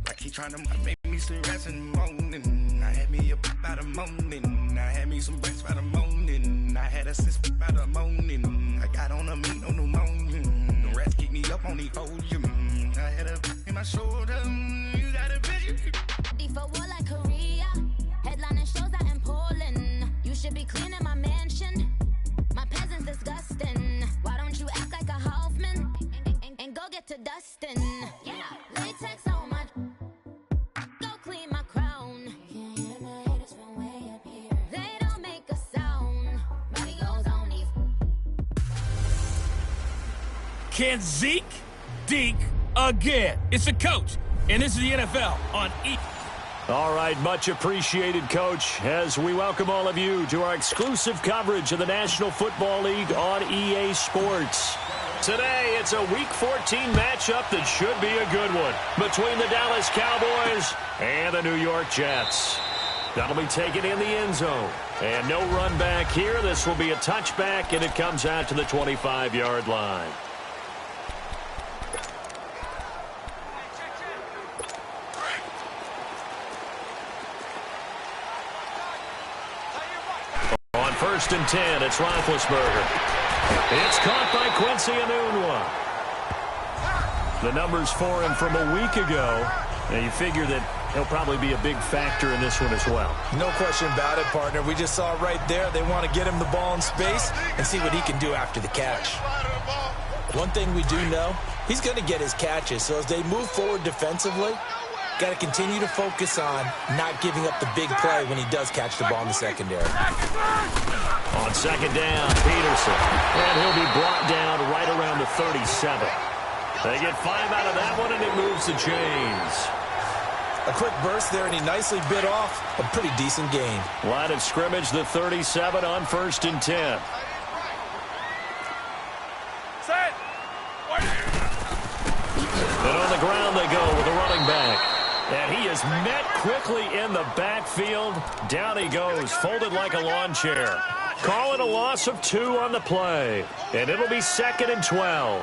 Like he trying to make me stress in the morning. I had me up by the morning. I had me some breaks by the morning. I had a sis by the morning. I got on a meat, no pneumonia. The rats keep me up on the podium. I had a in my shoulder. You got a vision. For war like Korea. Headlining shows out in Poland. You should be cleaning my mansion. My peasants disgusting. Why don't you act like a Hoffman and go get to dustin'? Yeah, latex on my. Go clean my crown. Can't hear my haters from way up here. They don't make a sound. Money goes on these. Can Zeke deke again? It's the coach, and this is the NFL on E. All right, much appreciated, Coach, as we welcome all of you to our exclusive coverage of the National Football League on EA Sports. Today, it's a Week 14 matchup that should be a good one between the Dallas Cowboys and the New York Jets. That'll be taken in the end zone. And no run back here. This will be a touchback, and it comes out to the 25-yard line. First and 10, it's Roethlisberger. It's caught by Quincy Enunwa. The numbers for him from a week ago. Now you figure that he'll probably be a big factor in this one as well. No question about it, partner. We just saw it right there. They want to get him the ball in space and see what he can do after the catch. One thing we do know, he's going to get his catches. So as they move forward defensively, got to continue to focus on not giving up the big play when he does catch the ball in the secondary. On second down, Peterson. And he'll be brought down right around the 37. They get 5 out of that one, and it moves the chains. A quick burst there, and he nicely bit off a pretty decent gain. Line of scrimmage, the 37 on first and 10. Set. And on the ground they go with a running back. And he is met quickly in the backfield. Down he goes, folded like a lawn chair. Call it a loss of 2 on the play. And it'll be 2nd and 12.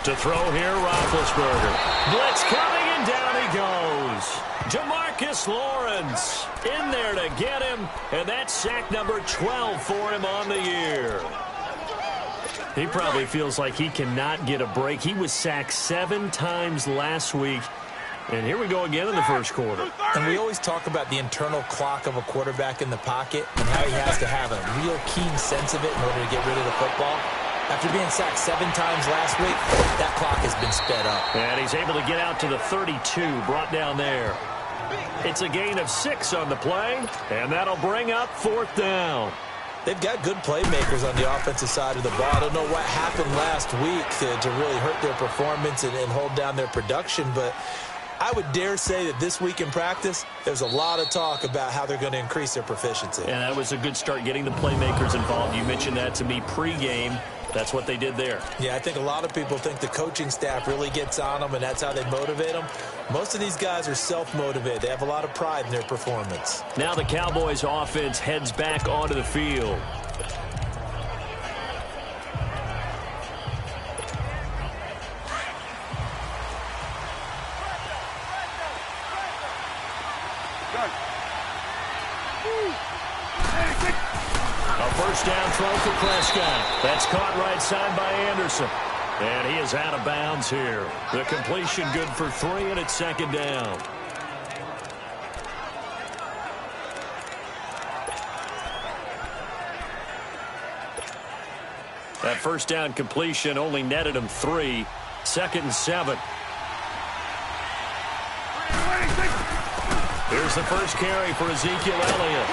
To throw here, Roethlisberger. Blitz coming, and down he goes. Jamarcus Lawrence in there to get him. And that's sack number 12 for him on the year. He probably feels like he cannot get a break. He was sacked 7 times last week. And here we go again in the first quarter. And we always talk about the internal clock of a quarterback in the pocket and how he has to have a real keen sense of it in order to get rid of the football. After being sacked 7 times last week, that clock has been sped up. And he's able to get out to the 32, brought down there. It's a gain of 6 on the play, and that'll bring up 4th down. They've got good playmakers on the offensive side of the ball. I don't know what happened last week to really hurt their performance and hold down their production, but I would dare say that this week in practice, there's a lot of talk about how they're going to increase their proficiency. And that was a good start, getting the playmakers involved. You mentioned that to me pregame. That's what they did there. Yeah, I think a lot of people think the coaching staff really gets on them, and that's how they motivate them. Most of these guys are self-motivated. They have a lot of pride in their performance. Now the Cowboys offense heads back onto the field. First down throw for Prescott. That's caught right side by Anderson. And he is out of bounds here. The completion good for 3, and it's 2nd down. That first down completion only netted him 3. 2nd and 7. Here's the first carry for Ezekiel Elliott.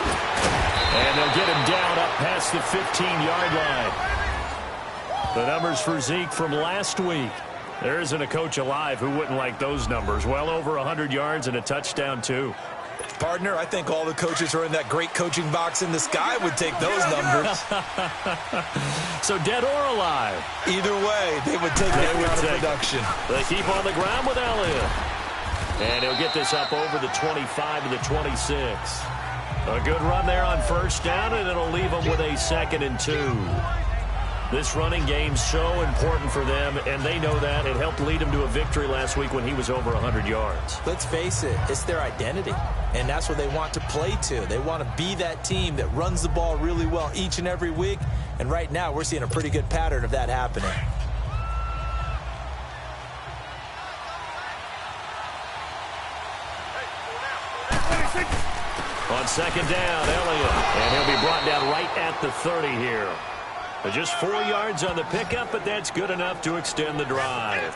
And they'll get him down up past the 15-yard line. The numbers for Zeke from last week. There isn't a coach alive who wouldn't like those numbers. Well over 100 yards and a touchdown, too. Partner, I think all the coaches who are in that great coaching box in the sky would take those numbers. So dead or alive? Either way, they would take that amount of production. They keep on the ground with Elliott. And he'll get this up over the 25 to the 26. A good run there on first down, and it'll leave them with a 2nd and 2. This running game's so important for them, and they know that. It helped lead them to a victory last week when he was over 100 yards. Let's face it, it's their identity, and that's what they want to play to. They want to be that team that runs the ball really well each and every week, and right now we're seeing a pretty good pattern of that happening. On second down, Elliott, and he'll be brought down right at the 30 here. Just 4 yards on the pickup, but that's good enough to extend the drive.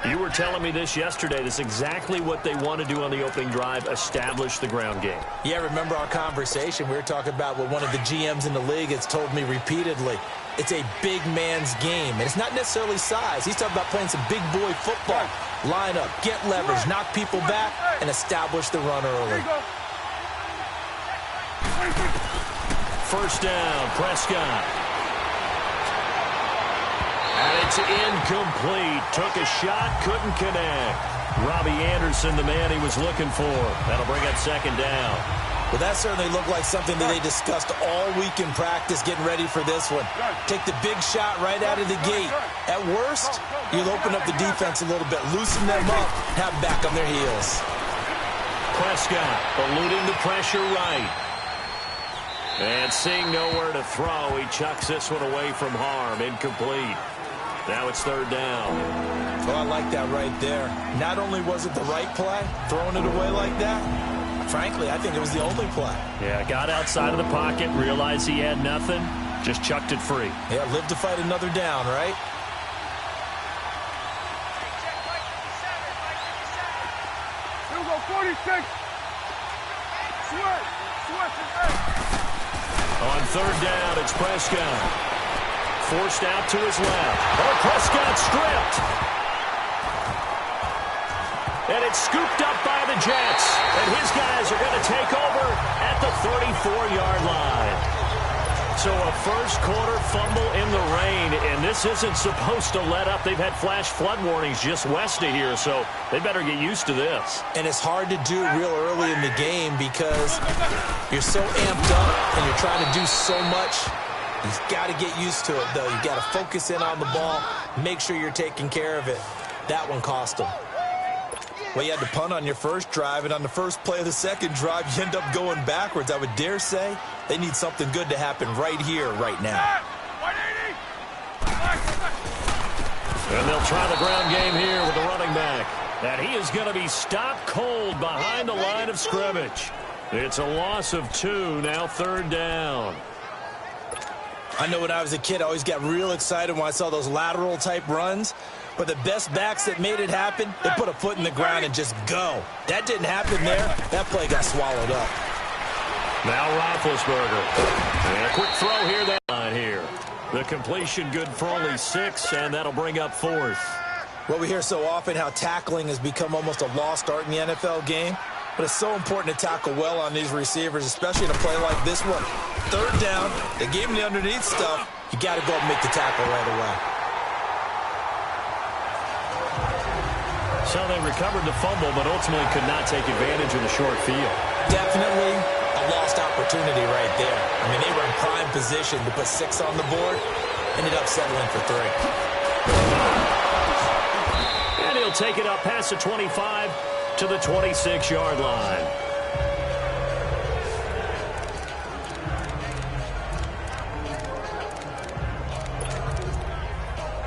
You were telling me this yesterday. This is exactly what they want to do on the opening drive, establish the ground game. Yeah, remember our conversation? We were talking about what one of the GMs in the league has told me repeatedly. It's a big man's game, and it's not necessarily size. He's talking about playing some big boy football. Line up, get leverage, knock people back, and establish the run early. First down, Prescott. And it's incomplete. Took a shot, couldn't connect. Robbie Anderson, the man he was looking for. That'll bring up second down. Well, that certainly looked like something that they discussed all week in practice, getting ready for this one. Take the big shot right out of the gate. At worst, you'll open up the defense a little bit, loosen them up, have them back on their heels. Prescott eluding the pressure right. And seeing nowhere to throw, he chucks this one away from harm. Incomplete. Now it's third down. Well, I like that right there. Not only was it the right play, throwing it away like that, frankly, I think it was the only play. Yeah, got outside of the pocket, realized he had nothing, just chucked it free. Yeah, live to fight another down, right? Here we go, 46. On third down, it's Prescott. Forced out to his left. Oh, Prescott stripped. And it's scooped up by the Jets. And his guys are going to take over at the 34-yard line. So a first-quarter fumble in the rain, and this isn't supposed to let up. They've had flash flood warnings just west of here, so they better get used to this. And it's hard to do real early in the game because you're so amped up and you're trying to do so much. You've got to get used to it, though. You've got to focus in on the ball, make sure you're taking care of it. That one cost them. Well, you had to punt on your first drive, and on the first play of the second drive, you end up going backwards. I would dare say they need something good to happen right here, right now. And they'll try the ground game here with the running back. And he is going to be stopped cold behind the line of scrimmage. It's a loss of 2, now third down. I know when I was a kid, I always got real excited when I saw those lateral-type runs. But the best backs that made it happen, they put a foot in the ground and just go. That didn't happen there. That play got swallowed up. Now Roethlisberger. And a quick throw here, that line here. The completion good for only 6, and that'll bring up 4th. Well, we hear so often how tackling has become almost a lost art in the NFL game. But it's so important to tackle well on these receivers, especially in a play like this one. Third down, they gave him the underneath stuff. You got to go up and make the tackle right away. So they recovered the fumble, but ultimately could not take advantage of the short field. Definitely a lost opportunity right there. I mean, they were in prime position to put 6 on the board. Ended up settling for 3. And he'll take it up past the 25 to the 26-yard line.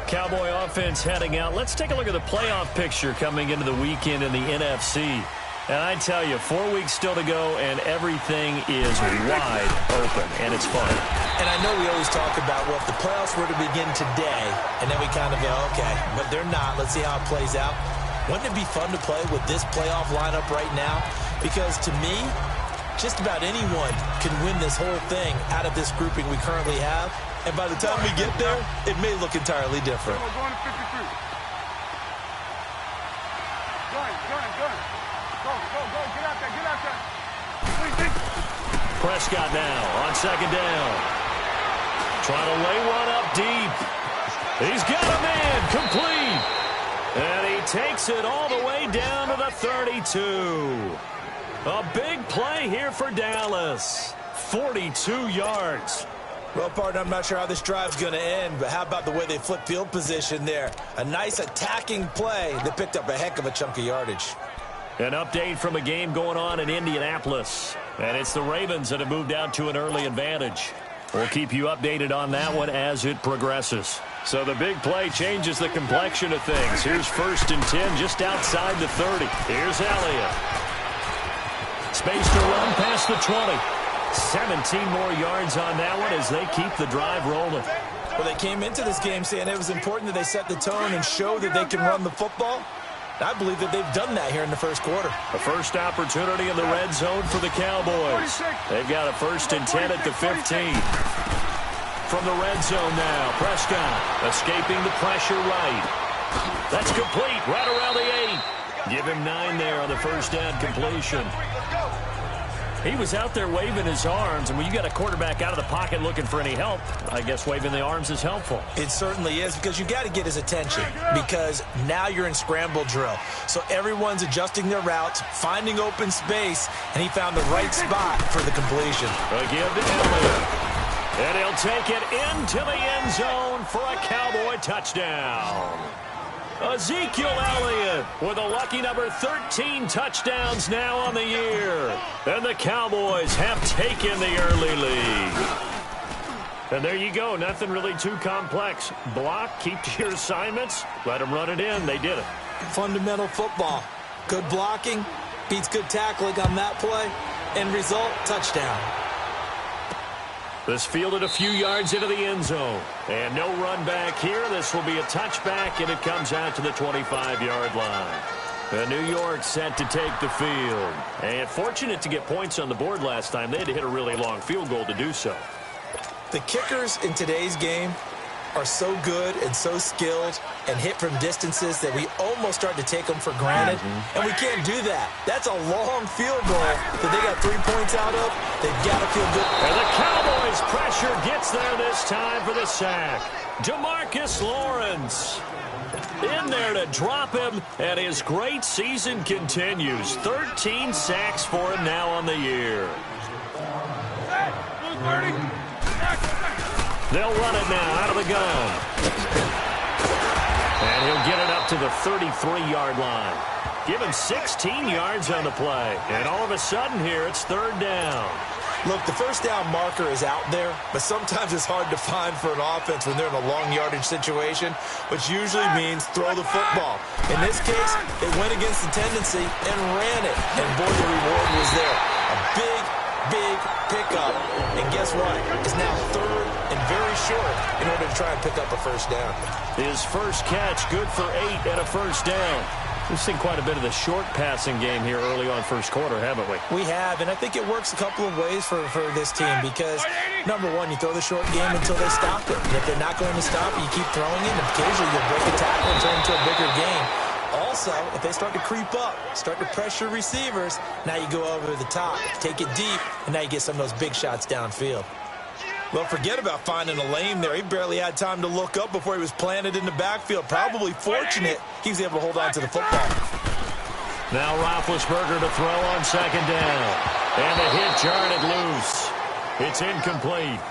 Cowboy offense heading out. Let's take a look at the playoff picture coming into the weekend in the NFC. And I tell you, 4 weeks still to go, and everything is wide open, and it's fun. And I know we always talk about, well, if the playoffs were to begin today, and then we kind of go, okay, but they're not. Let's see how it plays out. Wouldn't it be fun to play with this playoff lineup right now? Because to me, just about anyone can win this whole thing out of this grouping we currently have. And by the time we get there, it may look entirely different. Go on to 53. Go, get out there. Prescott now on second down. Trying to lay one up deep. He's got a man, complete. And he takes it all the way down to the 32. A big play here for Dallas. 42 yards. Well, partner, I'm not sure how this drive's going to end, but how about the way they flip field position there? A nice attacking play that picked up a heck of a chunk of yardage. An update from a game going on in Indianapolis. And it's the Ravens that have moved out to an early advantage. We'll keep you updated on that one as it progresses. So the big play changes the complexion of things. Here's 1st and 10 just outside the 30. Here's Elliott. Space to run past the 20. 17 more yards on that one as they keep the drive rolling. Well, they came into this game saying it was important that they set the tone and show that they can run the football. I believe that they've done that here in the first quarter. A first opportunity in the red zone for the Cowboys. They've got a 1st and 10 at the 15. From the red zone now, Prescott escaping the pressure right. That's complete right around the 8. Give him 9 there on the first down completion. He was out there waving his arms, and when you got a quarterback out of the pocket looking for any help, I guess waving the arms is helpful. It certainly is, because you got to get his attention, because now you're in scramble drill. So everyone's adjusting their routes, finding open space, and he found the right spot for the completion. A give to Elliott. And he'll take it into the end zone for a Cowboy touchdown. Ezekiel Elliott with a lucky number 13 touchdowns now on the year. And the Cowboys have taken the early lead. And there you go. Nothing really too complex. Block, keep to your assignments, let them run it in. They did it. Fundamental football. Good blocking, beats good tackling on that play. End result, touchdown. This fielded a few yards into the end zone. And no run back here. This will be a touchback, and it comes out to the 25-yard line. And New York set to take the field. And fortunate to get points on the board last time. They had to hit a really long field goal to do so. The kickers in today's game are so good and so skilled and hit from distances that we almost start to take them for granted. And we can't do that. That's a long field goal that they got 3 points out of. They've got to feel good. And the Cowboys pressure gets there this time for the sack. DeMarcus Lawrence in there to drop him, and his great season continues. 13 sacks for him now on the year. They'll run it now out of the gun. And he'll get it up to the 33-yard line. Give him 16 yards on the play. And all of a sudden here, it's 3rd down. Look, the first down marker is out there, but sometimes it's hard to find for an offense when they're in a long yardage situation, which usually means throw the football. In this case, they went against the tendency and ran it. And boy, the reward was there. A big pickup. And guess what? It's now 3rd and very short in order to try and pick up a first down. His first catch, good for 8 and a first down. We've seen quite a bit of the short passing game here early on first quarter, haven't we? We have, and I think it works a couple of ways for this team because, number one, you throw the short game until they stop it. And if they're not going to stop it, you keep throwing it, and occasionally you'll break a tackle and turn into a bigger game. Also, if they start to creep up, start to pressure receivers, now you go over the top, take it deep, and now you get some of those big shots downfield. Well, forget about finding a lane there. He barely had time to look up before he was planted in the backfield. Probably fortunate he was able to hold on to the football. Now Roethlisberger to throw on 2nd down. And the hit jarred it loose. It's incomplete.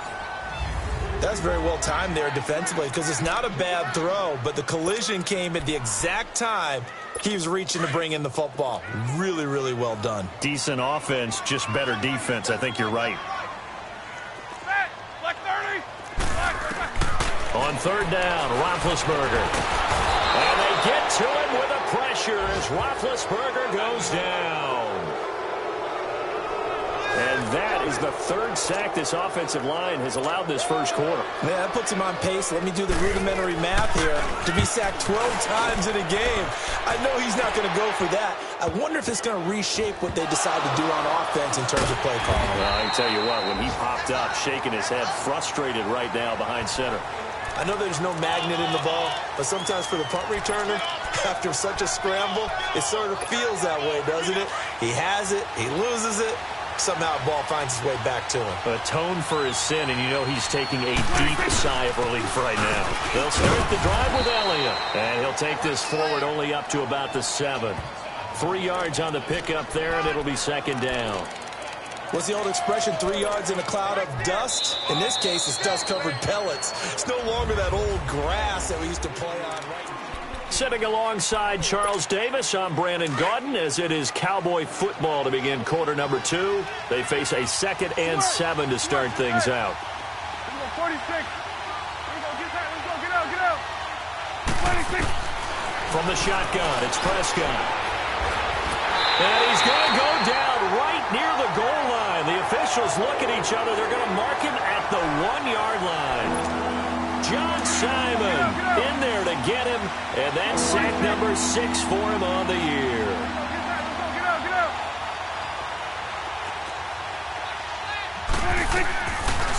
That's very well timed there defensively because it's not a bad throw, but the collision came at the exact time he was reaching to bring in the football. Really, really well done. Decent offense, just better defense. I think you're right. On 3rd down, Roethlisberger. And they get to him with a pressure as Roethlisberger goes down. And that is the 3rd sack this offensive line has allowed this first quarter. Man, that puts him on pace. Let me do the rudimentary math here. To be sacked 12 times in a game. I know he's not going to go for that. I wonder if it's going to reshape what they decide to do on offense in terms of play calling. Well, I can tell you what, when he popped up, shaking his head, frustrated right now behind center. I know there's no magnet in the ball, but sometimes for the punt returner, after such a scramble, it sort of feels that way, doesn't it? He has it, he loses it, somehow the ball finds its way back to him. Atone for his sin, and you know he's taking a deep sigh of relief right now. They'll start the drive with Elliott, and he'll take this forward only up to about the 7. 3 yards on the pickup there, and it'll be 2nd down. What's the old expression, 3 yards in a cloud of dust? In this case, it's dust-covered pellets. It's no longer that old grass that we used to play on. Sitting alongside Charles Davis, I'm Brandon Gaudin, as it is Cowboy football to begin quarter number 2. They face a 2nd and 7 to start things out. 46. Here we go. Get out. 26. From the shotgun, it's Prescott. And he's going to go down right near the goal line. The officials look at each other. They're going to mark him at the 1-yard line. John Simon in there to get him, and that's sack number 6 for him on the year. Get out.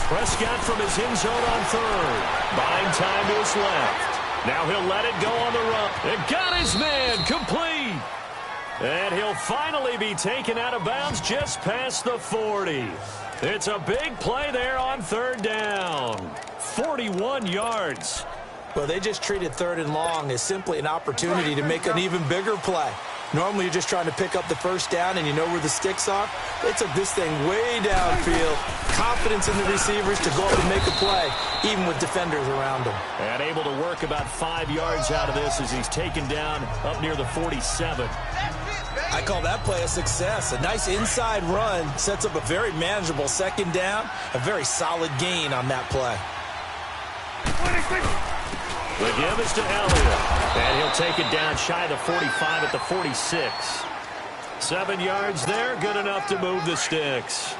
Prescott from his end zone on 3rd. Buying time to his left. Now he'll let it go on the run. It got his man complete. And he'll finally be taken out of bounds just past the 40. It's a big play there on 3rd down. 41 yards. Well, they just treated 3rd and long as simply an opportunity to make an even bigger play. Normally, you're just trying to pick up the 1st down and you know where the sticks are. They took this thing way downfield. Confidence in the receivers to go up and make a play, even with defenders around him. And able to work about 5 yards out of this as he's taken down up near the 47. I call that play a success. A nice inside run sets up a very manageable 2nd down. A very solid gain on that play. The give is to Elliott. And he'll take it down shy of the 45 at the 46. 7 yards there, good enough to move the sticks.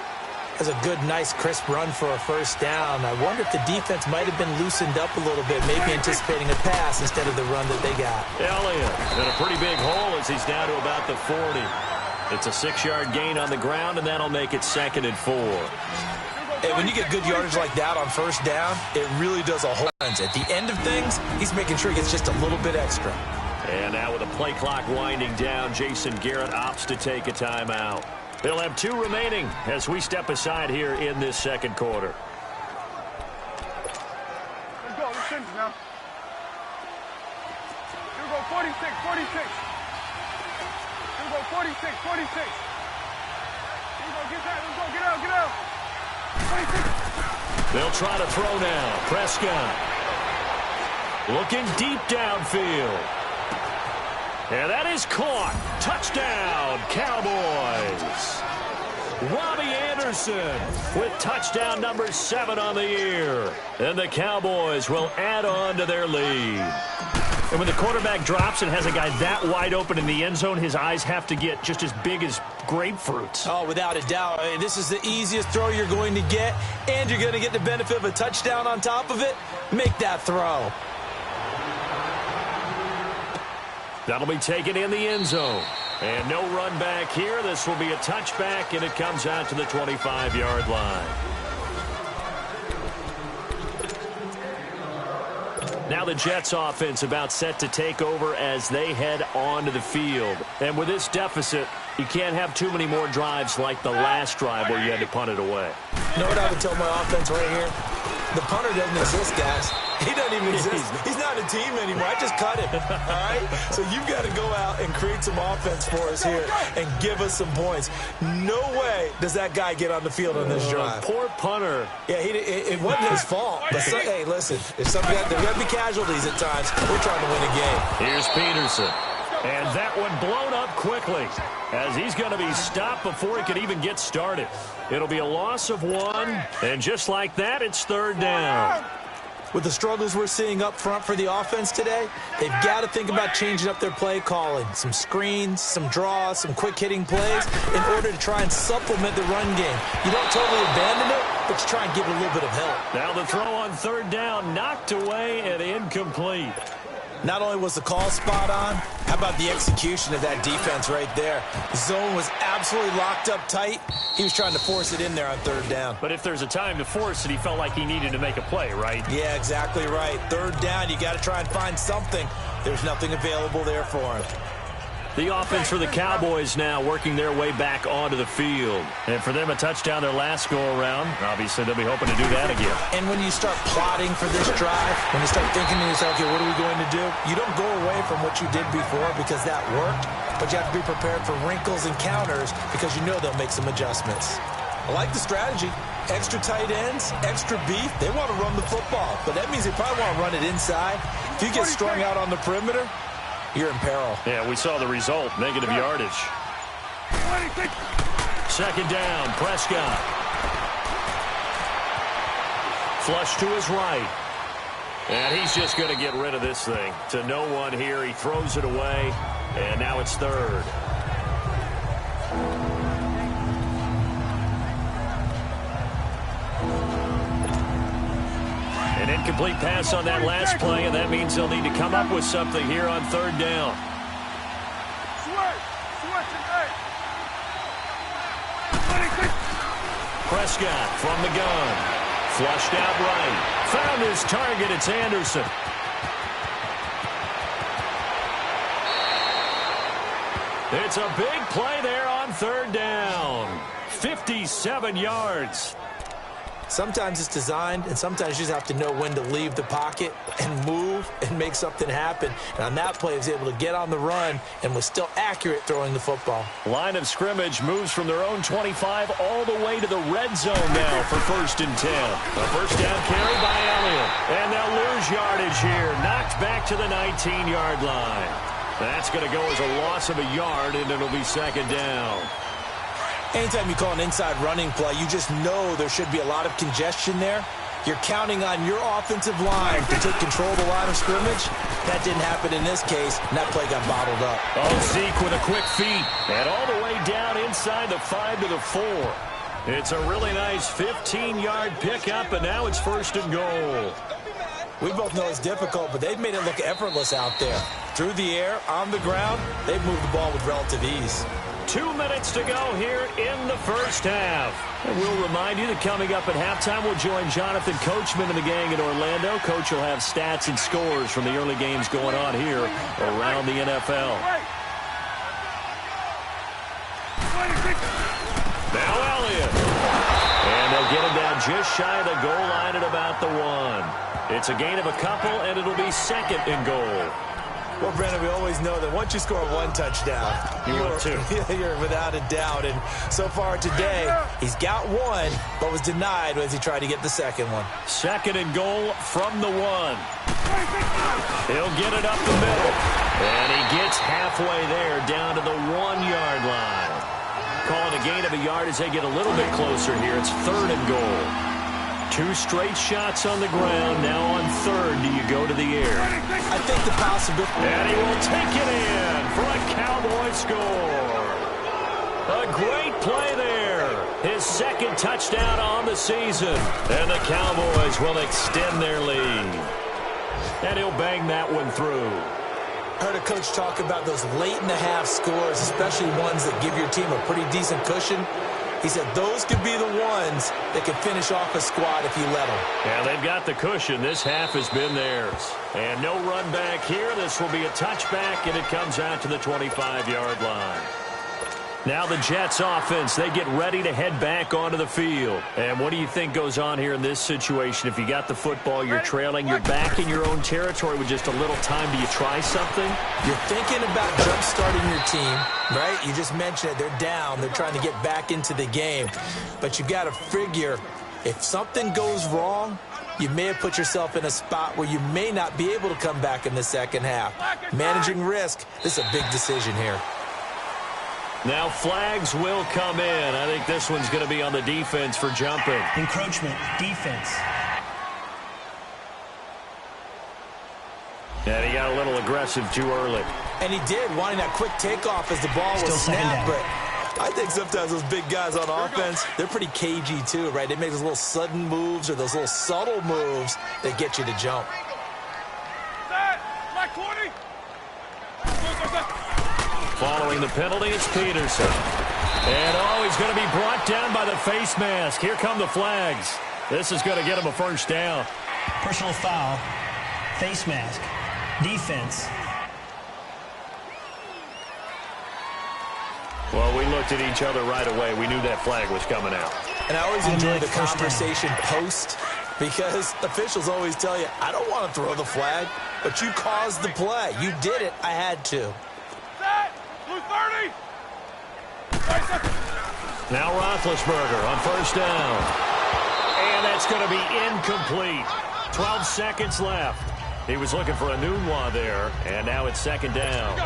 That's a good, nice, crisp run for a 1st down. I wonder if the defense might have been loosened up a little bit, maybe anticipating a pass instead of the run that they got. Elliott in a pretty big hole as he's down to about the 40. It's a 6-yard gain on the ground, and that'll make it 2nd and 4. Hey, when you get good yardage like that on 1st down, it really does a whole bunch. At the end of things, he's making sure he gets just a little bit extra. And now with the play clock winding down, Jason Garrett opts to take a timeout. They'll have 2 remaining as we step aside here in this 2nd quarter. Let's go. Let's finish now. Here we go. 46. Here we go. 46. Here we go. Get out. 26. They'll try to throw now. Prescott looking deep downfield. And that is caught. Touchdown, Cowboys. Robbie Anderson with touchdown number 7 on the year. And the Cowboys will add on to their lead. And when the quarterback drops and has a guy that wide open in the end zone, his eyes have to get just as big as grapefruits. Oh, without a doubt. This is the easiest throw you're going to get, and you're going to get the benefit of a touchdown on top of it. Make that throw. That'll be taken in the end zone. And no run back here. This will be a touchback, and it comes out to the 25-yard line. Now the Jets offense about set to take over as they head onto the field. And with this deficit, you can't have too many more drives like the last drive where you had to punt it away. You know what I would tell my offense right here? The punter doesn't exist, guys. He doesn't even exist. He's not a team anymore. I just cut him, all right? So you've got to go out and create some offense for us here and give us some points. No way does that guy get on the field on this drive. Poor punter. Yeah, it wasn't his fault. But hey, listen, there's got to be casualties at times. We're trying to win a game. Here's Peterson. And that one blown up quickly as he's going to be stopped before he could even get started. It'll be a loss of 1, and just like that, it's 3rd down. With the struggles we're seeing up front for the offense today, they've got to think about changing up their play calling. Some screens, some draws, some quick-hitting plays in order to try and supplement the run game. You don't totally abandon it, but you try and give it a little bit of help. Now the throw on 3rd down, knocked away and incomplete. Not only was the call spot on, how about the execution of that defense right there? The zone was absolutely locked up tight. He was trying to force it in there on 3rd down. But if there's a time to force it, he felt like he needed to make a play, right? Yeah, exactly right. 3rd down, you got to try and find something. There's nothing available there for him. The offense for the Cowboys now working their way back onto the field. And for them, a touchdown their last go-around. Obviously, they'll be hoping to do that again. And when you start plotting for this drive, when you start thinking to yourself, okay, what are we going to do? You don't go away from what you did before because that worked, but you have to be prepared for wrinkles and counters because you know they'll make some adjustments. I like the strategy. Extra tight ends, extra beef. They want to run the football, but that means they probably want to run it inside. If you get strung out on the perimeter, you're in peril. Yeah, we saw the result, negative yardage. Second down, Prescott. Flush to his right. And he's just going to get rid of this thing. To no one here, he throws it away, and now it's third. An incomplete pass on that last play, and that means they'll need to come up with something here on third down. Prescott from the gun. Flushed out right. Found his target. It's Anderson. It's a big play there on third down. 57 yards. Sometimes it's designed, and sometimes you just have to know when to leave the pocket and move and make something happen. And on that play, he was able to get on the run and was still accurate throwing the football. Line of scrimmage moves from their own 25 all the way to the red zone now for 1st and 10. A first down carry by Elliott. And they'll lose yardage here. Knocked back to the 19-yard line. That's going to go as a loss of a yard, and it'll be second down. Anytime you call an inside running play, you just know there should be a lot of congestion there. You're counting on your offensive line to take control of the line of scrimmage. That didn't happen in this case, and that play got bottled up. Oh, Zeke with a quick feed. And all the way down inside the 5 to the 4. It's a really nice 15-yard pickup, and now it's 1st and goal. We both know it's difficult, but they've made it look effortless out there. Through the air, on the ground, they've moved the ball with relative ease. 2 minutes to go here in the first half. And we'll remind you that coming up at halftime, we'll join Jonathan Coachman and the gang in Orlando. Coach will have stats and scores from the early games going on here around the NFL. Now Elliott. And they'll get him down just shy of the goal line at about the 1. It's a gain of a couple, and it'll be 2nd and goal. Well, Brandon, we always know that once you score one touchdown, you're without a doubt. And so far today, he's got one, but was denied as he tried to get the second one. 2nd and goal from the 1. He'll get it up the middle. And he gets halfway there, down to the 1-yard line. Calling a gain of a yard as they get a little bit closer here. It's 3rd and goal. 2 straight shots on the ground. Now on 3rd, do you go to the air? I think the possibility. And he will take it in for a Cowboy score. A great play there. His 2nd touchdown on the season. And the Cowboys will extend their lead. And he'll bang that one through. I heard a coach talk about those late-in-the-half scores, especially ones that give your team a pretty decent cushion. He said those could be the ones that can finish off a squad if you let them. Yeah, they've got the cushion. This half has been theirs. And no run back here. This will be a touchback, and it comes out to the 25-yard line. Now the Jets offense, they get ready to head back onto the field. And what do you think goes on here in this situation? If you got the football, you're trailing, you're back in your own territory with just a little time. Do you try something? You're thinking about jump-starting your team, right? You just mentioned it. They're down. They're trying to get back into the game. But you got to figure if something goes wrong, you may have put yourself in a spot where you may not be able to come back in the second half. Managing risk, this is a big decision here. Now flags will come in. I think this one's going to be on the defense for jumping. Encroachment, defense. And he got a little aggressive too early. And he did, wanting that quick takeoff as the ball was snapped. But I think sometimes those big guys on offense, they're pretty cagey too, right? They make those little sudden moves or those little subtle moves that get you to jump. Following the penalty, it's Peterson. And, he's going to be brought down by the face mask. Here come the flags. This is going to get him a first down. Personal foul, face mask, defense. Well, we looked at each other right away. We knew that flag was coming out. And I always enjoy the conversation post because officials always tell you, I don't want to throw the flag, but you caused the play. You did it. I had to. Now Roethlisberger on first down. And that's going to be incomplete. 12 seconds left. He was looking for a Nunwa there, and now it's second down.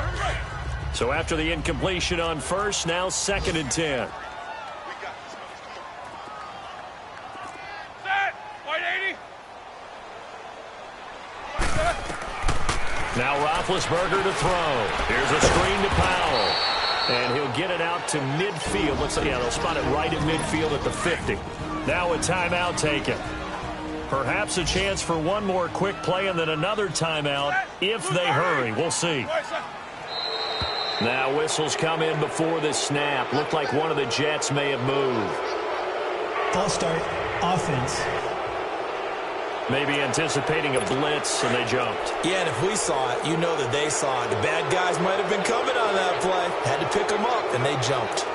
So after the incompletion on first, now 2nd and 10. Now Roethlisberger to throw. Here's a screen to Powell. And he'll get it out to midfield. Looks like, yeah, they'll spot it right in midfield at the 50. Now a timeout taken. Perhaps a chance for one more quick play and then another timeout if they hurry. We'll see. Now whistles come in before the snap. Looked like one of the Jets may have moved. False start, offense. Maybe anticipating a blitz, and they jumped. Yeah, and if we saw it, you know that they saw it. The bad guys might have been coming on that play. Had to pick them up, and they jumped.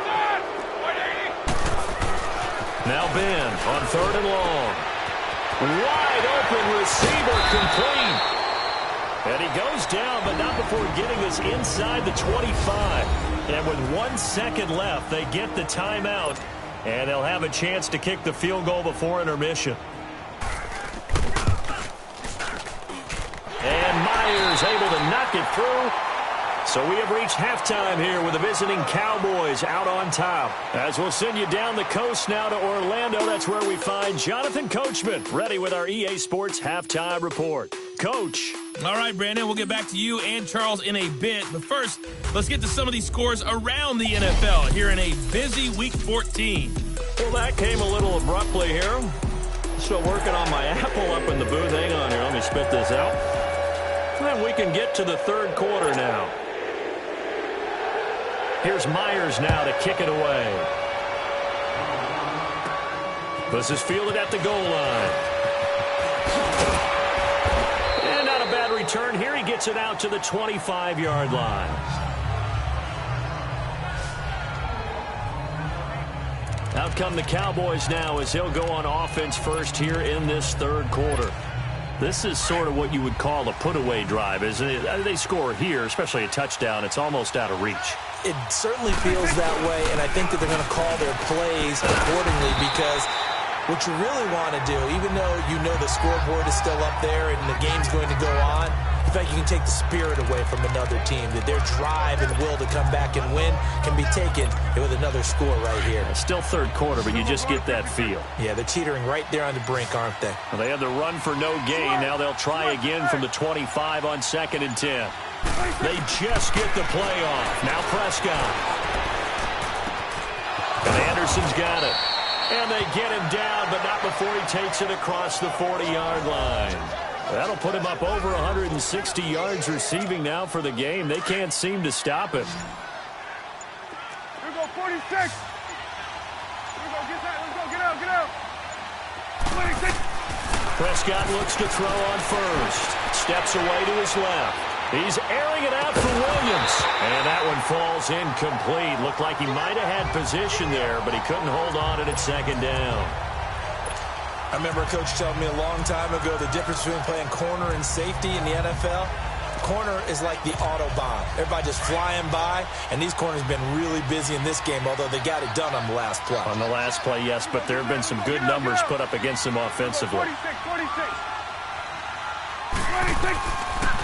Now Ben on 3rd and long. Wide open receiver complete. And he goes down, but not before getting us inside the 25. And with 1 second left, they get the timeout, and they'll have a chance to kick the field goal before intermission. And Myers able to knock it through. So we have reached halftime here with the visiting Cowboys out on top. As we'll send you down the coast now to Orlando, that's where we find Jonathan Coachman ready with our EA Sports halftime report. Coach. All right, Brandon, we'll get back to you and Charles in a bit. But first, let's get to some of these scores around the NFL here in a busy Week 14. Well, that came a little abruptly here. Still working on my apple up in the booth. Hang on here. Let me spit this out. And we can get to the 3rd quarter now. Here's Myers now to kick it away. This is fielded at the goal line. And not a bad return here. He gets it out to the 25-yard line. Out come the Cowboys now as they'll go on offense first here in this 3rd quarter. This is sort of what you would call a put-away drive, isn't it? They score here, especially a touchdown. It's almost out of reach. It certainly feels that way, and I think that they're going to call their plays accordingly because what you really want to do, even though you know the scoreboard is still up there and the game's going to go on, in fact, you can take the spirit away from another team, that their drive and will to come back and win can be taken with another score right here. It's still 3rd quarter, but you just get that feel. Yeah, they're teetering right there on the brink, aren't they? Well, they had the run for no gain. Now they'll try again from the 25 on 2nd and 10. They just get the play off. Now Prescott. And Anderson's got it. And they get him down, but not before he takes it across the 40-yard line. That'll put him up over 160 yards receiving now for the game. They can't seem to stop him. Here we go, 46. Here we go, get that. Let's go, get out. 26. Prescott looks to throw on first. Steps away to his left. He's airing it out for Williams. And that one falls incomplete. Looked like he might have had position there, but he couldn't hold on at 2nd down. I remember a coach telling me a long time ago the difference between playing corner and safety in the NFL. Corner is like the Autobahn. Everybody just flying by, and these corners have been really busy in this game, although they got it done on the last play. On the last play, yes, but there have been some good numbers put up against them offensively. 46.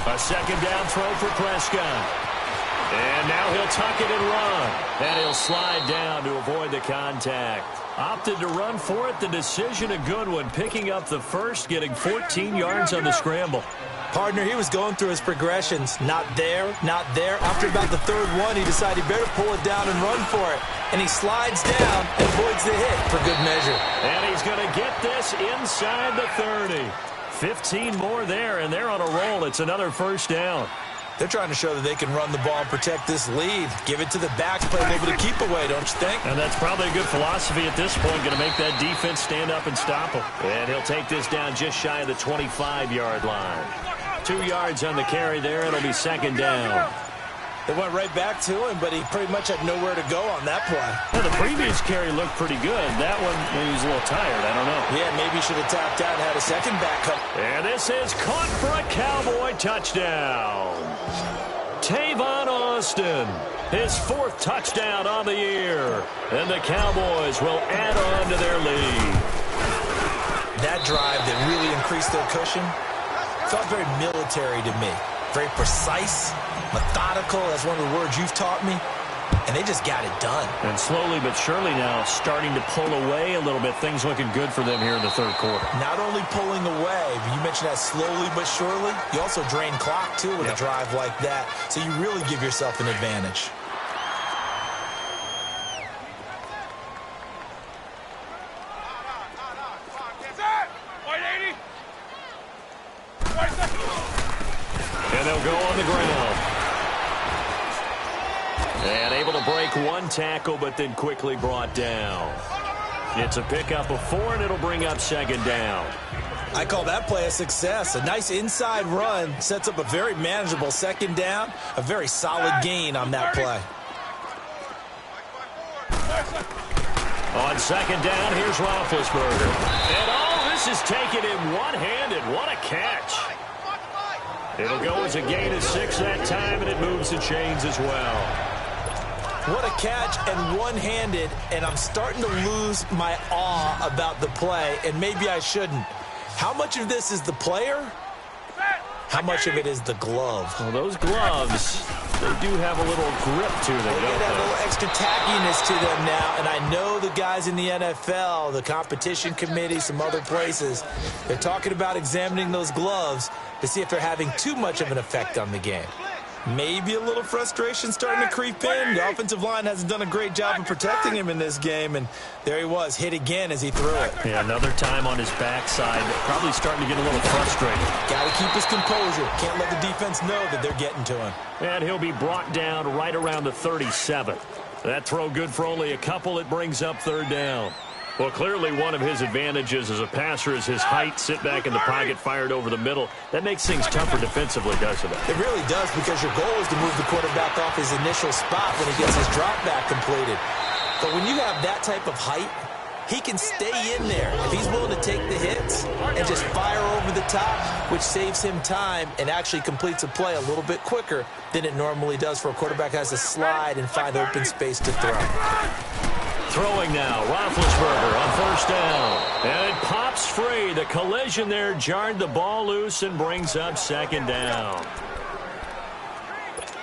A 2nd down throw for Prescott. And now he'll tuck it and run. And he'll slide down to avoid the contact. Opted to run for it. The decision a good one. Picking up the first, getting 14 yards on the scramble. Partner, he was going through his progressions. Not there, not there. After about the 3rd one, he decided he better pull it down and run for it. And he slides down and avoids the hit for good measure. And he's going to get this inside the 30. 15 more there, and they're on a roll. It's another 1st down. They're trying to show that they can run the ball and protect this lead. Give it to the backs, play a little bit of keep away, don't you think? And that's probably a good philosophy at this point, going to make that defense stand up and stop him. And he'll take this down just shy of the 25-yard line. 2 yards on the carry there. It'll be 2nd down. They went right back to him, but he pretty much had nowhere to go on that play. Well, the previous carry looked pretty good. That one, he was a little tired. I don't know. Yeah, maybe he should have tapped out and had a second back up. And this is caught for a Cowboy touchdown. Tavon Austin. His 4th touchdown on the year. And the Cowboys will add on to their lead. That drive that really increased their cushion felt very military to me. Very precise, methodical. That's one of the words you've taught me. And they just got it done. And slowly but surely now starting to pull away a little bit. Things looking good for them here in the 3rd quarter. Not only pulling away, but you mentioned that slowly but surely. You also drain clock, too, with a drive like that. So you really give yourself an advantage. And they'll go on the ground. And able to break one tackle, but then quickly brought down. It's a pickup of 4, and it'll bring up 2nd down. I call that play a success. A nice inside run sets up a very manageable 2nd down. A very solid gain on that play. On 2nd down, here's Roethlisberger. And all this is taken in one-handed. What a catch. It'll go as a gain of 6 that time, and it moves the chains as well. What a catch and one-handed, and I'm starting to lose my awe about the play, and maybe I shouldn't. How much of this is the player? How much of it is the glove? Well, those gloves, they do have a little grip to them, They don't get a they? little extra tackiness to them now, and I know the guys in the NFL, the competition committee, some other places, they're talking about examining those gloves to see if they're having too much of an effect on the game. Maybe a little frustration starting to creep in. The offensive line hasn't done a great job of protecting him in this game, and there he was, hit again as he threw it. Yeah, another time on his backside, probably starting to get a little frustrated. Got to keep his composure. Can't let the defense know that they're getting to him. And he'll be brought down right around the 37. That throw good for only a couple. It brings up 3rd down. Well, clearly one of his advantages as a passer is his height. Sit back in the pocket, fired over the middle. That makes things tougher defensively, doesn't it? It really does, because your goal is to move the quarterback off his initial spot when he gets his drop back completed. But when you have that type of height, he can stay in there if he's willing to take the hits and just fire over the top, which saves him time and actually completes a play a little bit quicker than it normally does for a quarterback who has to slide and find open space to throw. Throwing now, Roethlisberger on 1st down. And it pops free. The collision there jarred the ball loose and brings up 2nd down.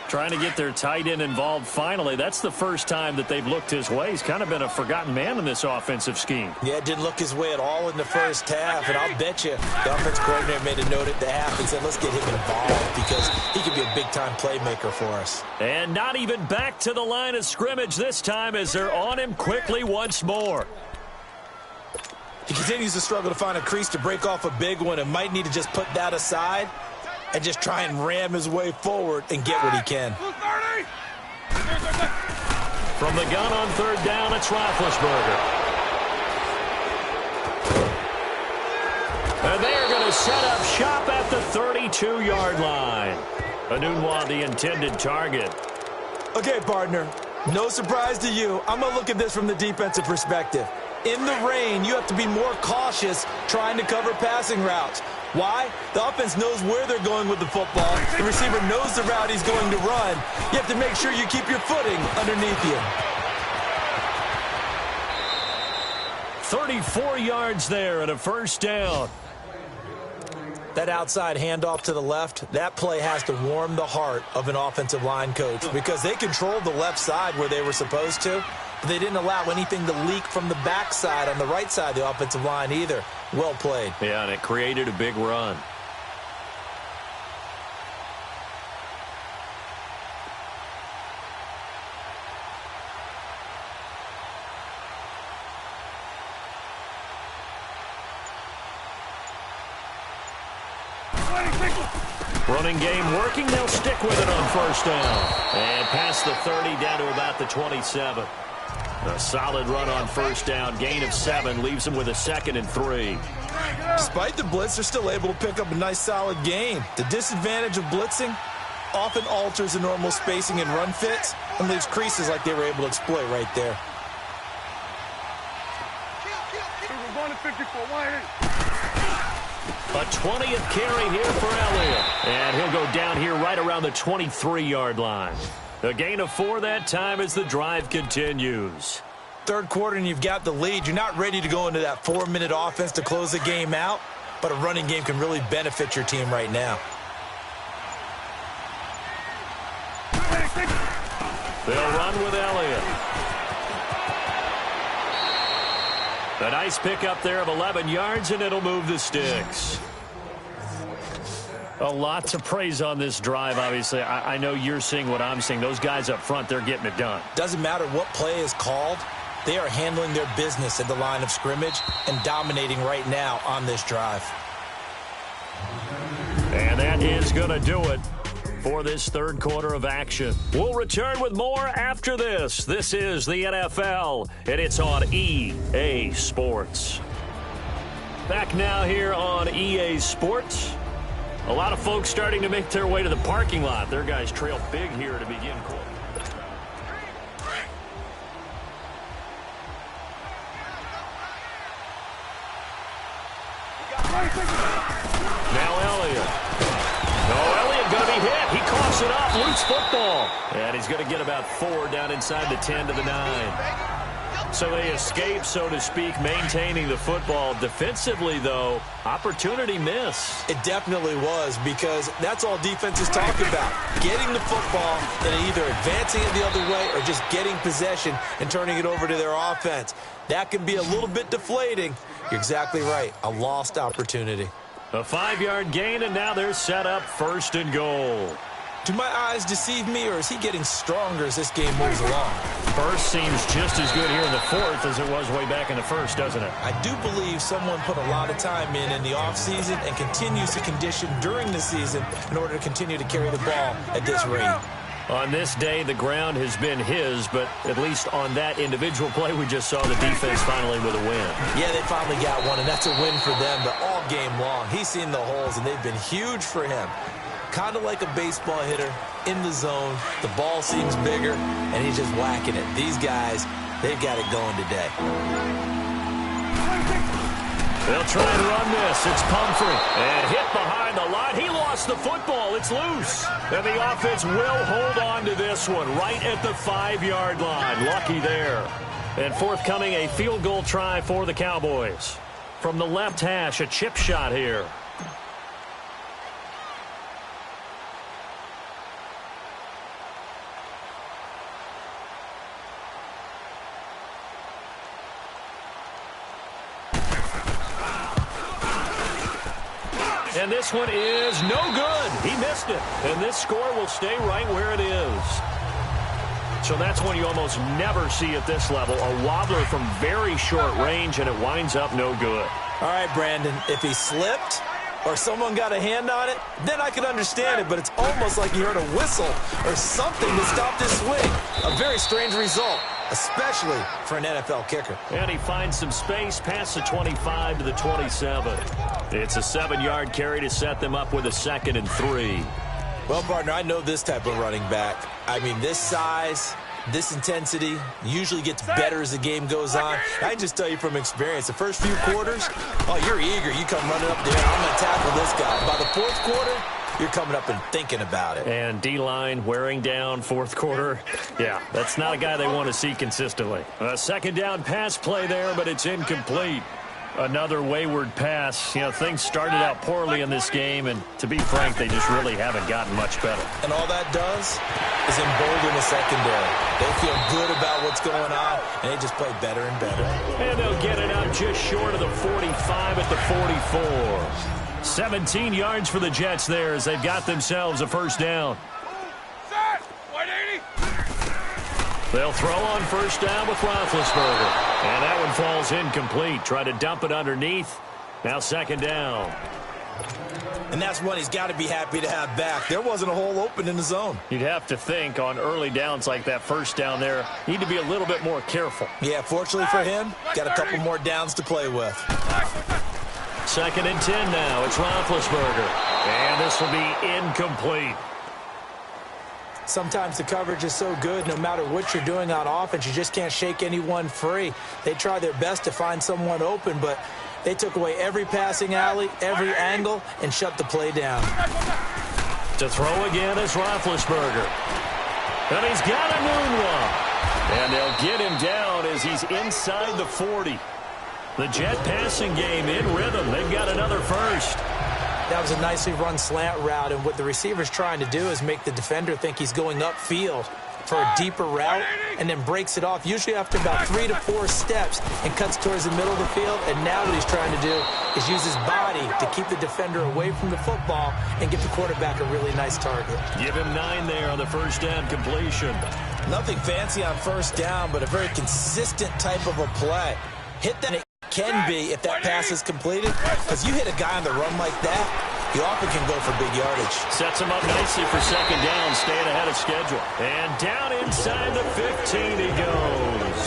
Trying to get their tight end involved finally. That's the first time that they've looked his way. He's kind of been a forgotten man in this offensive scheme. Yeah, it didn't look his way at all in the first half, and I'll bet you the offense coordinator made a note at the half and said, let's get him involved because he could be a big-time playmaker for us. And not even back to the line of scrimmage this time as they're on him quickly once more. He continues to struggle to find a crease to break off a big one and might need to just put that aside and just try and ram his way forward and get what he can. From the gun on 3rd down, it's Roethlisberger. And they are going to set up shop at the 32-yard line. Anunwa, the intended target. Okay, partner, no surprise to you. I'm going to look at this from the defensive perspective. In the rain, you have to be more cautious trying to cover passing routes. Why? The offense knows where they're going with the football. The receiver knows the route he's going to run. You have to make sure you keep your footing underneath you. 34 yards there and a 1st down. That outside handoff to the left, that play has to warm the heart of an offensive line coach because they controlled the left side where they were supposed to. But they didn't allow anything to leak from the backside on the right side of the offensive line either. Well played. Yeah, and it created a big run. Running game working. They'll stick with it on 1st down. And past the 30 down to about the 27. A solid run on 1st down. Gain of 7 leaves them with a 2nd and 3. Despite the blitz, they're still able to pick up a nice solid gain. The disadvantage of blitzing often alters the normal spacing and run fits and leaves creases like they were able to exploit right there. We're going to 54. A 20th carry here for Elliott. And he'll go down here right around the 23-yard line. A gain of 4 that time as the drive continues. Third quarter and you've got the lead. You're not ready to go into that 4-minute offense to close the game out, but a running game can really benefit your team right now. They'll run with Elliott. A nice pickup there of 11 yards, and it'll move the sticks. A lot to praise on this drive, obviously. I know you're seeing what I'm seeing. Those guys up front, they're getting it done. Doesn't matter what play is called. They are handling their business at the line of scrimmage and dominating right now on this drive. And that is going to do it for this third quarter of action. We'll return with more after this. This is the NFL, and it's on EA Sports. Back now here on EA Sports. A lot of folks starting to make their way to the parking lot. Their guys trail big here to begin quarter. Now Elliott. No, Elliott going to be hit. He coughs it up. Loose football. And he's going to get about 4 down inside the 10 to the 9. So they escape, so to speak, maintaining the football. Defensively, though, opportunity miss. It definitely was, because that's all defenses talk about. Getting the football and either advancing it the other way or just getting possession and turning it over to their offense. That can be a little bit deflating. You're exactly right. A lost opportunity. A 5-yard gain, and now they're set up 1st and goal. Do my eyes deceive me, or is he getting stronger as this game moves along? First seems just as good here in the 4th as it was way back in the 1st, doesn't it? I do believe someone put a lot of time in the offseason and continues to condition during the season in order to continue to carry the ball at this rate. On this day, the ground has been his, but at least on that individual play, we just saw the defense finally with a win. Yeah, they finally got one, and that's a win for them, but all game long, he's seen the holes, and they've been huge for him. Kind of like a baseball hitter in the zone. The ball seems bigger, and he's just whacking it. These guys, they've got it going today. They'll try and run this. It's Pumphrey. And hit behind the line. He lost the football. It's loose. And the offense will hold on to this one right at the 5-yard line. Lucky there. And forthcoming, a field goal try for the Cowboys. From the left hash, a chip shot here. And this one is no good. He missed it. And this score will stay right where it is. So that's one you almost never see at this level. A wobbler from very short range, and it winds up no good. All right, Brandon, if he slipped or someone got a hand on it, then I could understand it. But it's almost like you heard a whistle or something to stop this swing. A very strange result, especially for an NFL kicker. And he finds some space past the 25 to the 27. It's a 7-yard carry to set them up with a 2nd and 3. Well, partner, I know this type of running back. I mean, this size, this intensity usually gets better as the game goes on. I can just tell you from experience, the first few quarters, oh, you're eager. You come running up there, I'm going to tackle this guy. By the 4th quarter, you're coming up and thinking about it. And D-line wearing down 4th quarter. Yeah, that's not a guy they want to see consistently. A 2nd down pass play there, but it's incomplete. Another wayward pass. You know, things started out poorly in this game, and to be frank, they just really haven't gotten much better. And all that does is embolden the secondary. They feel good about what's going on, and they just play better and better. And they'll get it up just short of the 45 at the 44. 17 yards for the Jets there as they've got themselves a 1st down. They'll throw on 1st down with Roethlisberger. And that one falls incomplete. Try to dump it underneath. Now 2nd down. And that's one he's got to be happy to have back. There wasn't a hole open in the zone. You'd have to think on early downs like that 1st down there, need to be a little bit more careful. Yeah, fortunately for him, got a couple more downs to play with. 2nd and 10 now. It's Roethlisberger. And this will be incomplete. Sometimes the coverage is so good, no matter what you're doing on offense, you just can't shake anyone free. They try their best to find someone open, but they took away every passing alley, every angle, and shut the play down. To throw again is Roethlisberger. And he's got a moonwalk. And they'll get him down as he's inside the 40. The Jet passing game in rhythm. They've got another first. That was a nicely run slant route, and what the receiver's trying to do is make the defender think he's going upfield for a deeper route and then breaks it off, usually after about 3 to 4 steps, and cuts towards the middle of the field. And now what he's trying to do is use his body to keep the defender away from the football and get the quarterback a really nice target. Give him 9 there on the first down completion. Nothing fancy on first down, but a very consistent type of a play. Hit that it can be if that pass is completed, because you hit a guy on the run like that, he often can go for big yardage. Sets him up nicely for second down, staying ahead of schedule. And down inside the 15 he goes.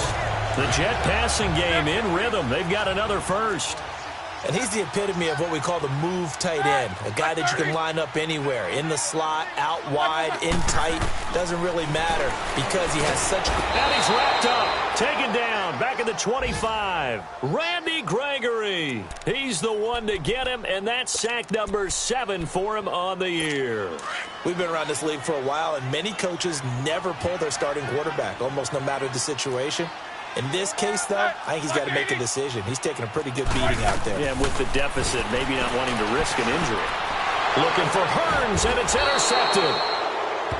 The Jet passing game in rhythm. They've got another first. And he's the epitome of what we call the move tight end, a guy that you can line up anywhere, in the slot, out wide, in tight, doesn't really matter because he has such... And he's wrapped up, taken down, back at the 25. Randy Gregory, he's the one to get him, and that's sack number 7 for him on the year. We've been around this league for a while, and many coaches never pull their starting quarterback, almost no matter the situation. In this case, though, I think he's got to make a decision. He's taking a pretty good beating out there. Yeah, with the deficit, maybe not wanting to risk an injury. Looking for Hearns, and it's intercepted.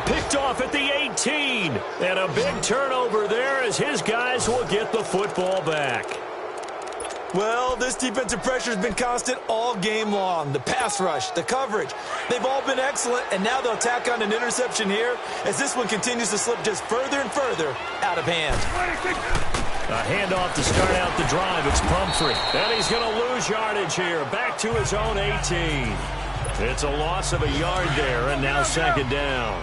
Picked off at the 18. And a big turnover there as his guys will get the football back. Well, this defensive pressure has been constant all game long. The pass rush, the coverage, they've all been excellent, and now they'll tack on an interception here as this one continues to slip just further and further out of hand. A handoff to start out the drive. It's Pumphrey. And he's going to lose yardage here. Back to his own 18. It's a loss of a yard there, and now second down.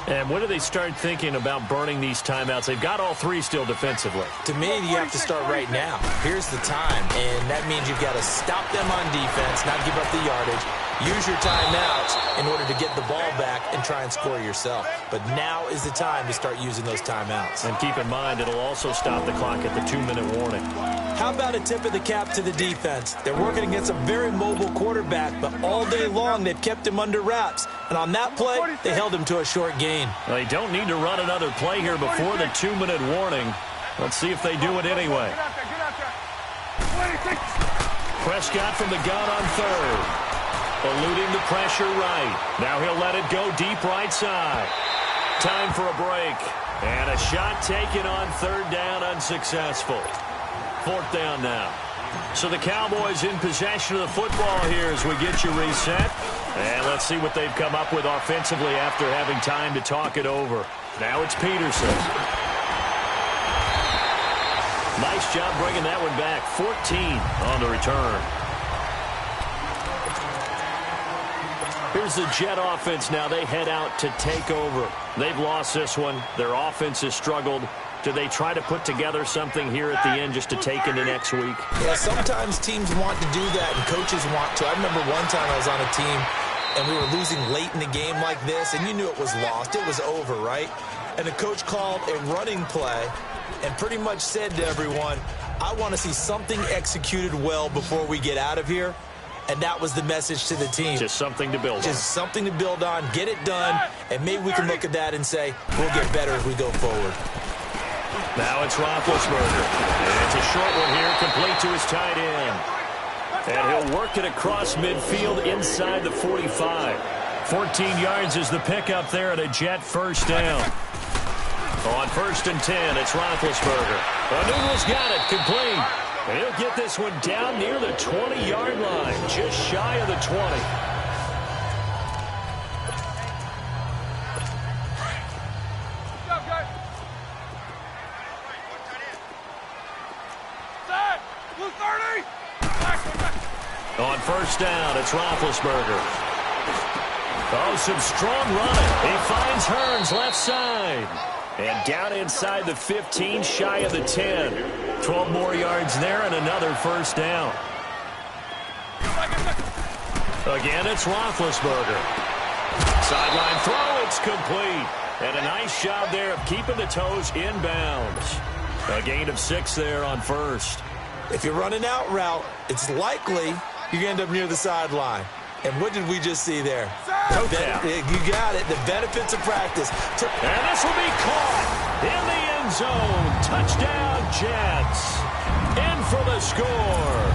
And when do they start thinking about burning these timeouts? They've got all 3 still defensively. To me, you have to start right now. Here's the time, and that means you've got to stop them on defense, not give up the yardage. Use your timeouts in order to get the ball back and try and score yourself. But now is the time to start using those timeouts. And keep in mind, it'll also stop the clock at the 2-minute warning. How about a tip of the cap to the defense? They're working against a very mobile quarterback, but all day long they've kept him under wraps. And on that play, they held him to a short gain. They don't need to run another play here before the 2-minute warning. Let's see if they do it anyway. Prescott from the gun on third. Eluding the pressure right. Now he'll let it go deep right side. Time for a break. And a shot taken on third down, unsuccessful. Fourth down now. So the Cowboys in possession of the football here as we get you reset. And let's see what they've come up with offensively after having time to talk it over. Now it's Peterson. Nice job bringing that one back. 14 on the return. Here's the Jet offense now. They head out to take over. They've lost this one. Their offense has struggled. Do they try to put together something here at the end just to take into next week? Yeah, sometimes teams want to do that and coaches want to. I remember one time I was on a team and we were losing late in the game like this, and you knew it was lost. It was over, right? And the coach called a running play and pretty much said to everyone, I want to see something executed well before we get out of here. And that was the message to the team. Just something to build on. Just something to build on, get it done, and maybe we can look at that and say, we'll get better as we go forward. Now it's Roethlisberger. And it's a short one here, complete to his tight end. And he'll work it across midfield inside the 45. 14 yards is the pickup there at a Jet first down. On 1st and 10, it's Roethlisberger. Noodle's got it, complete. And he'll get this one down near the 20-yard line, just shy of the 20. On 1st down, it's Roethlisberger. Oh, some strong running. He finds Hearns left side. And down inside the 15, shy of the 10. 12 more yards there and another first down. Again, it's Roethlisberger. Sideline throw, it's complete. And a nice job there of keeping the toes inbounds. A gain of 6 there on 1st. If you're running out route, it's likely you're going to end up near the sideline. And what did we just see there? Toe tap. You got it. The benefits of practice. And this will be caught in the end zone. Touchdown, Jets. In for the score.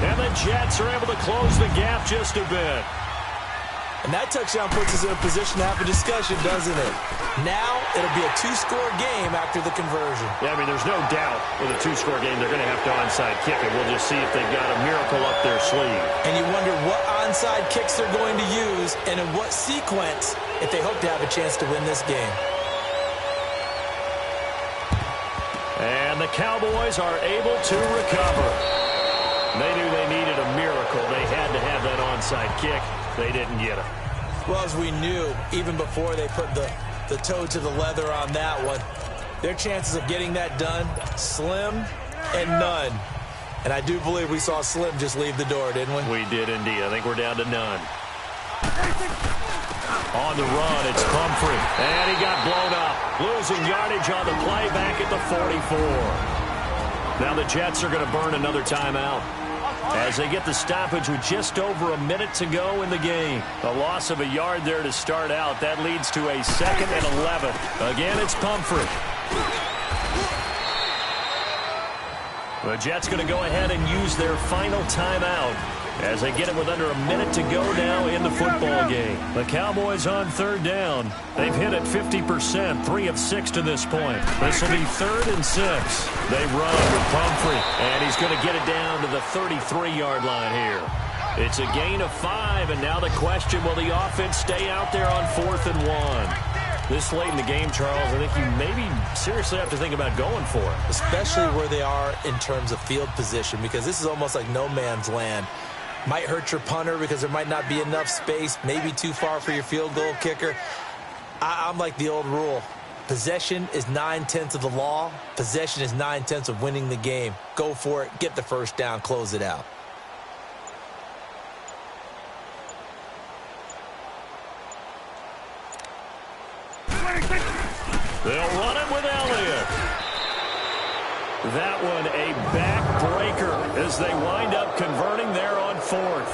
And the Jets are able to close the gap just a bit. And that touchdown puts us in a position to have a discussion, doesn't it? Now it'll be a 2-score game after the conversion. Yeah, I mean, there's no doubt with a 2-score game they're going to have to onside kick it. We'll just see if they've got a miracle up their sleeve. And you wonder what onside kicks they're going to use and in what sequence if they hope to have a chance to win this game. And the Cowboys are able to recover. They knew they needed a miracle. They had to have that onside kick. They didn't get it. Well, as we knew, even before they put the toe to the leather on that one, their chances of getting that done, slim and none. And I do believe we saw Slim just leave the door, didn't we? We did indeed. I think we're down to none. On the run, it's Pumphrey. And he got blown up. Losing yardage on the play back at the 44. Now the Jets are going to burn another timeout as they get the stoppage with just over a minute to go in the game. A loss of a yard there to start out. That leads to a 2nd and 11. Again, it's Pumphrey. The Jets going to go ahead and use their final timeout as they get it with under a minute to go now in the football game. The Cowboys on 3rd down. They've hit it 50%, 3 of 6 to this point. This will be 3rd and 6. They run with Pumphrey, and he's going to get it down to the 33-yard line here. It's a gain of 5, and now the question, will the offense stay out there on 4th and 1? This late in the game, Charles, I think you maybe seriously have to think about going for it. Especially where they are in terms of field position, because this is almost like no man's land. Might hurt your punter because there might not be enough space, maybe too far for your field goal kicker. I'm like the old rule. Possession is 9/10 of the law. Possession is 9/10 of winning the game. Go for it. Get the first down. Close it out. They'll run it with Elliott. That one a backbreaker as they wind up converting there on 4th.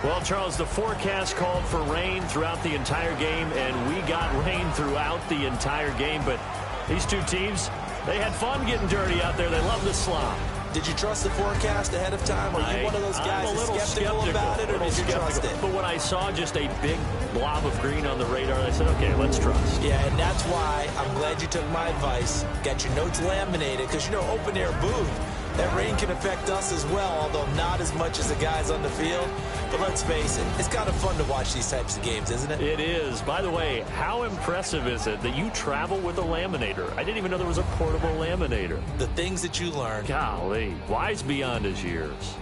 Well, Charles, the forecast called for rain throughout the entire game, and we got rain throughout the entire game. But these two teams, they had fun getting dirty out there. They love the slop. Did you trust the forecast ahead of time? Are you one of those guys that's skeptical about it, or did you trust it? But when I saw just a big blob of green on the radar, I said, okay, let's trust. Yeah, and that's why I'm glad you took my advice. Got your notes laminated, because, you know, open-air booth, that rain can affect us as well, although not as much as the guys on the field. But let's face it, it's kind of fun to watch these types of games, isn't it? It is. By the way, how impressive is it that you travel with a laminator? I didn't even know there was a portable laminator. The things that you learn. Golly, wise beyond his years.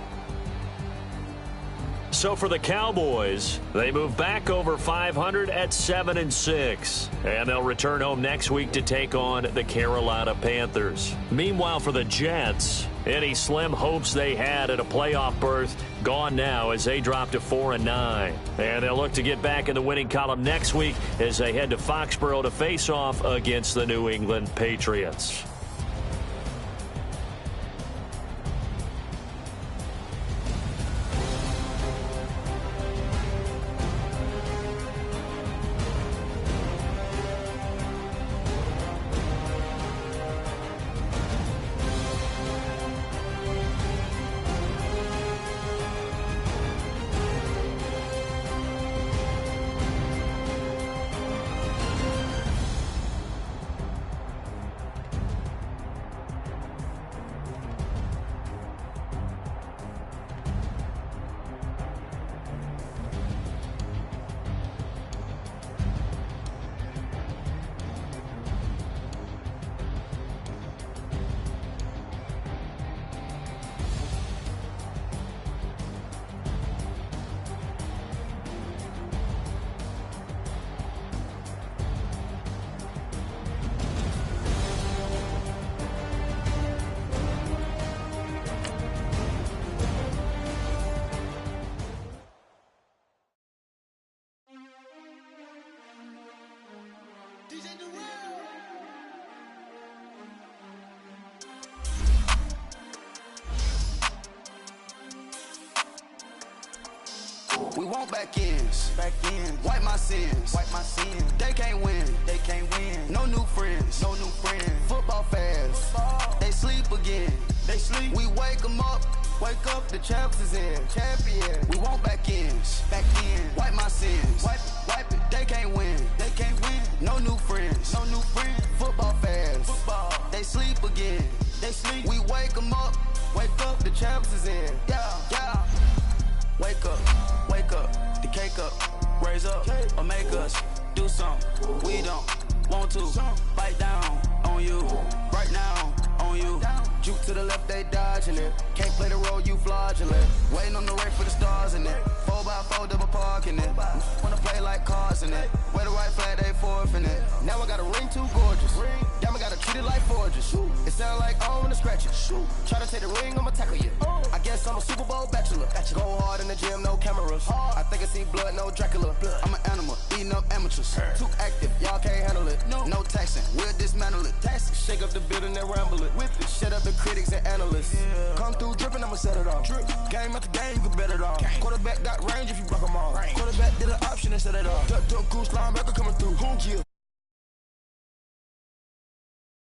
So for the Cowboys, they move back over 500 at 7-6. And they'll return home next week to take on the Carolina Panthers. Meanwhile, for the Jets, any slim hopes they had at a playoff berth gone now as they drop to 4-9. And they'll look to get back in the winning column next week as they head to Foxborough to face off against the New England Patriots. want back ends. Wipe my sins. They can't win. No new friends. Football fast. They sleep again. We wake them up. Wake up, the champs is in. We want back ends. Wipe my sins. Wipe it. They can't win. No new friends. Football fast. They sleep again. We wake them up. Wake up, the champs is in. Yeah. Wake up, the cake up, raise up, or make us do something we don't want to. Bite down on you, right now on you. Juke to the left, they dodging it. Can't play the role, you fraudulent. Waiting on the race for the stars in it. 4x4 double parking it. Wanna play like cars in it. Wear the white flag, they forfeiting it. Now I got a ring too gorgeous. Damn, I gotta treat it like forges. It sound like I wanna scratch it. Try to take the ring, I'ma tackle you. I guess I'm a Super Bowl bachelor. Go hard in the gym, no cameras. I think I see blood, no Dracula. I'm an animal, eating up amateurs. Too active, y'all can't handle it. No taxing, we'll dismantle it. Shake up the building and ramble it. Whip it, shut up the critics and analysts. Come through dripping, I'ma set it off. Game after game, you can bet it off. Quarterback got range if you block them off. Quarterback did an option and set it off. Duck, goose, linebacker coming through.